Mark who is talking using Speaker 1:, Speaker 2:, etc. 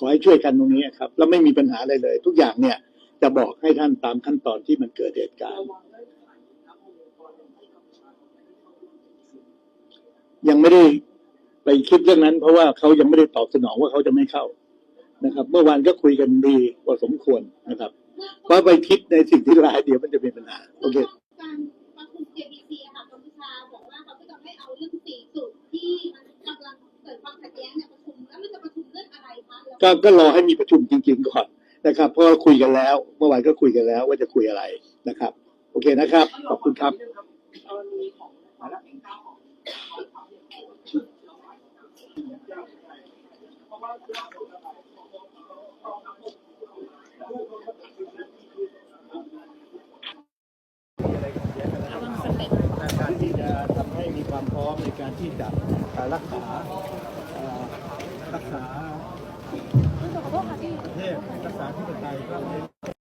Speaker 1: อให้ช่วยกันตรงนี้ครับแล้วไม่มีปัญหาอะไรเลย ทุกอย่างเนี่ยจะบอกให้ท่านตามขั้นตอนที่มันเกิดเหตุการณ์ยังไม่ได้ไปคิดเรื่องนั้นเพราะว่าเขายังไม่ได้ตอบสนองว่าเขาจะไม่เข้านะครับเมื่อวานก็คุยกันดีพอสมควรนะครับเพราะไปคิดในสิ่งที่ร้ายเดี๋ยวมันจะเป็นปัญหาโอเค
Speaker 2: การประชุม JBC ค่ะกัมพูชาบอกว่าเขาจะไม่เอาเรื่อง4 จุดที่มันกำลังเกิดความขัดแย้งในประชุมแล้วมันจะประชุมเรื่องอะไรคะ
Speaker 1: ก็รอให้มีประชุมจริงๆก่อนนะครับเพราะคุยกันแล้วเมื่อวานก็คุยกันแล้วว่าจะคุยอะไรนะครับโอเคนะครับขอบคุณครับการที่จะทำให้มีความพร้อมในการที่จะรักษาประเทศรักษาที่ปไตยก็